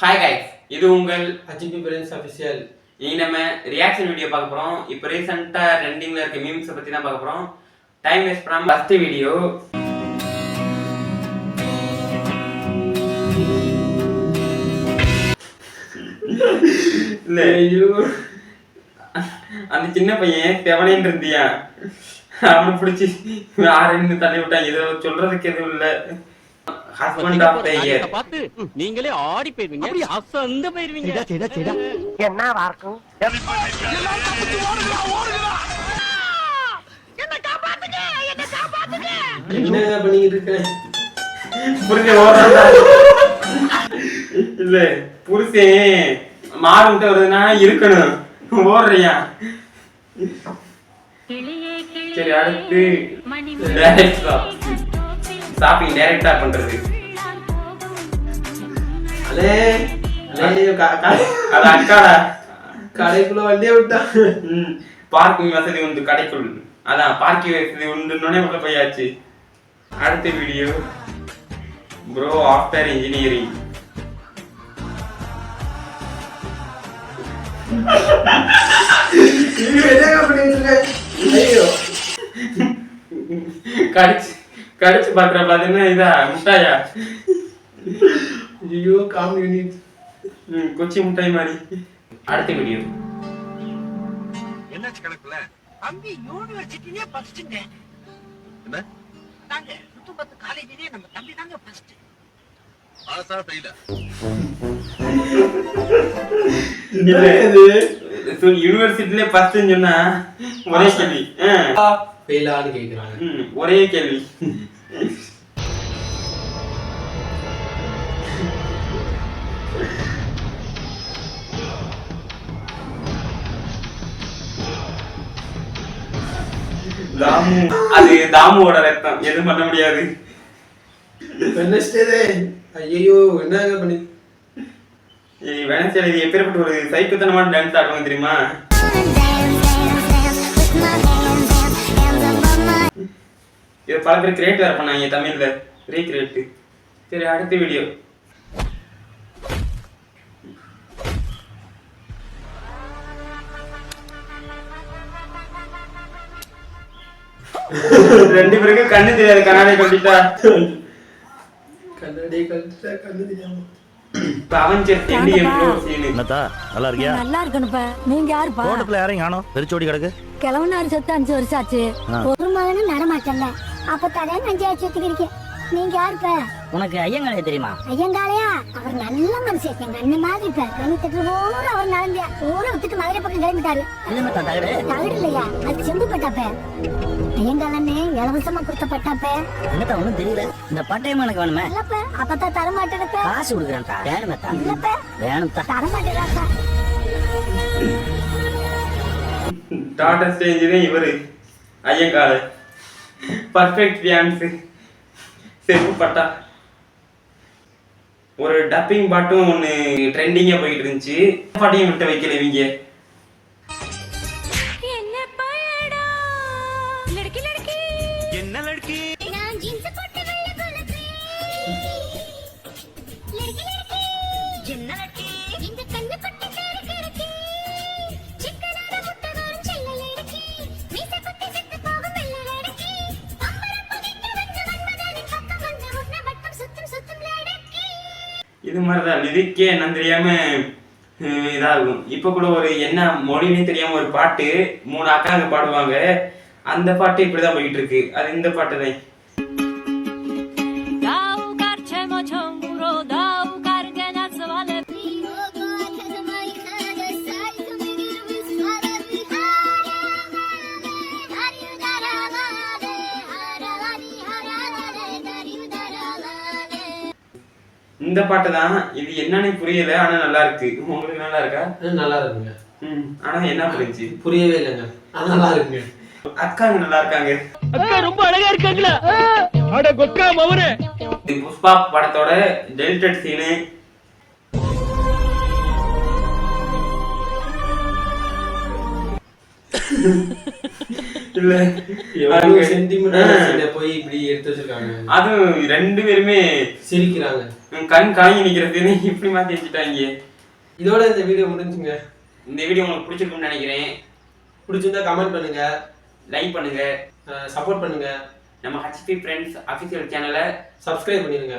Hi guys, இது உங்கள் HP Parents Official. இன்னைக்கு நம்ம ரியாக்ஷன் வீடியோ பார்க்க போறோம். இப்போ ரீசெண்டா ட்ரெண்டிங்ல இருக்க மீம்ஸ் பத்தி தான் பார்க்க போறோம். டைம் வேஸ்ட் பண்ணாம ஃபர்ஸ்ட் வீடியோ. இல்ல ஐயோ, அந்த சின்ன பையன் செவனேன்னு இருந்தியா, அவனை பிடிச்சி யாருன்னு தள்ளி விட்டான். இதை சொல்றதுக்கு எதுவும் இல்லை. ஹஸ்பண்ட் ஆஃப் தி இயர் பார்த்து நீங்களே ஆடி போய்வீங்க, அசந்து போய்வீங்க. என்ன வார்க்கும் என்ன பண்ணிட்டு இருக்கேன்? புருஷன் ஓடுறா இல்ல, புருஷன் மாறு விட்டு வருதுன்னா இருக்கணும், ஓடுறியா? சரி, அடுத்து டைரக்டா ஷாப்பிங் டைரக்டா பண்றது. அலே அலே அது அக்காடா, கடைக்குள்ள வண்டியை விட்டா. பார்க்கிங் வசதி உண்டு கடைக்குள். அதான் பார்க்கிங் வசதி உண்டுன்னே உள்ள போயாச்சு. அடுத்த வீடியோ ப்ரோ ஆஃப்டர் இன்ஜினியரிங். என்ன பண்ணிட்டு இருக்க? ஐயோ, கடிச்சு பாக்குறப்ப அது என்ன இதா முட்டாயா? ஐயோ காமெடி யூனிட். கொச்சி முட்டாய் மாதிரி. அடுத்த வீடியோ என்னாச்சு கணக்குல தம்பி யூனிவர்சிட்டிலே படிச்சுங்க. என்ன நாங்க சுத்தபத்து காலேஜிலே நம்ம தம்பி தாங்க ஃபர்ஸ்ட். ஆசா ஃபெயில இல்ல, யூனிவர்சிட்டிலே ஃபர்ஸ்ட்னு சொன்னா ஒரே கேள்வி. ஃபெயிலான்னு கேக்குறாங்க. ஒரே கேள்வி. தாமு, அது தாமுவோட ரத்தம், எதுவும் பண்ண முடியாது. வெனஸ்டே. ஐயோ என்னங்க பண்ணி? வெனஸ்டே இது எப்பேற்பட்ட ஒரு சைக்கோத்தனமான டான்ஸ் ஆடுவாங்க தெரியுமா? இது பல பேர் கிரியேட் வேற பண்ணாங்க தமிழ்ல, ரீக்ரியேட். சரி, அடுத்த வீடியோ ரெண்டு பேருக்கும் கண்ணு தெரியாது, கண்ணாடி கட்டிட்டா. கண்ணாடி கழிச்சா கண்ணு தெரியாம. நல்லா இருக்கியா? நல்லா இருக்கணுப்பா. நீங்க யாருப்பா? தோட்டத்துல யாரையும் காணோம், வெறிச்சோடி கிடக்கு. கிழவனாரு செத்து 5 வருஷம் ஆச்சு. ஒரு மகனும் நடமாட்டல. அப்ப தரேன் 5 வருஷத்துக்கு இருக்கேன். நீங்க யாருப்பா? உனக்கு ஐயங்காலே தெரியுமா? ஐயங்காலையா? அவர் நல்ல மனுஷன், எங்க அண்ணன் மாதிரி. இப்ப கணித்தட்டு ஊர அவர் நடந்தியா ஊரை விட்டுட்டு மதுரை பக்கம் கிளம்பிட்டாரு. தகடு இல்லையா, அது செம்பு பட்டாப்ப. ஐயங்காலன்னு இலவசமா கொடுத்த பட்டாப்ப. என்னத்த ஒண்ணும் தெரியல. இந்த பட்டயம் எனக்கு வேணுமே. இல்லப்ப, அப்பதான் தரமாட்டேனப்ப. காசு கொடுக்குறேன்டா. வேணுமேத்தா? இல்லப்ப, வேணும்தா. தரமாட்டேனாப்பா. டாடா ஸ்டேஜ் இவரு ஐயங்கால பர்ஃபெக்ட் டான்ஸ் செப்பு பட்டா. ஒரு டப்பிங் பாட்டும் ஒன்று ட்ரெண்டிங்கா போயிட்டு இருந்துச்சு. பாட்டையும் விட்டு வைக்கல இவங்க. என்ன லட்கி? இது மாதிரிதான் லிரிக்கே என்னன்னு தெரியாம இதாகும். இப்ப கூட ஒரு என்ன மொழின்னு தெரியாம ஒரு பாட்டு 3 அக்காங்க பாடுவாங்க. அந்த பாட்டு இப்படிதான் போயிட்டு இருக்கு. அது இந்த பாட்டு தான். இந்த பாட்டு தான். இது என்னன்னு புரியல, ஆனா நல்லா இருக்கு. உங்களுக்கு நல்லா இருக்கா? நல்லா இருக்குங்க. ஆனா என்ன புரிஞ்சு புரியவே இல்லைங்க. ஆனா நல்லா இருக்குங்க. அக்காங்க நல்லா இருக்காங்க. அக்கா ரொம்ப அழகா இருக்காங்களா? அட கொக்கா மவனே. இது புஷ்பா படத்தோட டெலிட்டட் சீனு. இல்ல எவ்வளவு அவங்க- சென்டிமெண்ட் போய் இப்படி எடுத்து வச்சிருக்காங்க. அதுவும் 2 பேருமே சிரிக்கிறாங்க. கண் கலங்கி நிக்கிறதுன்னு இப்படி மாத்தி வச்சுட்டாங்க. இதோட இந்த வீடியோ முடிஞ்சுங்க. இந்த வீடியோ உங்களுக்கு பிடிச்சிருக்கும்னு நினைக்கிறேன். பிடிச்சிருந்தா கமெண்ட் பண்ணுங்க, லைக் பண்ணுங்க, சப்போர்ட் பண்ணுங்க, நம்ம ஹச்பி ஃப்ரெண்ட்ஸ் அஃபிஷியல் சேனலை சப்ஸ்கிரைப் பண்ணிருங்க.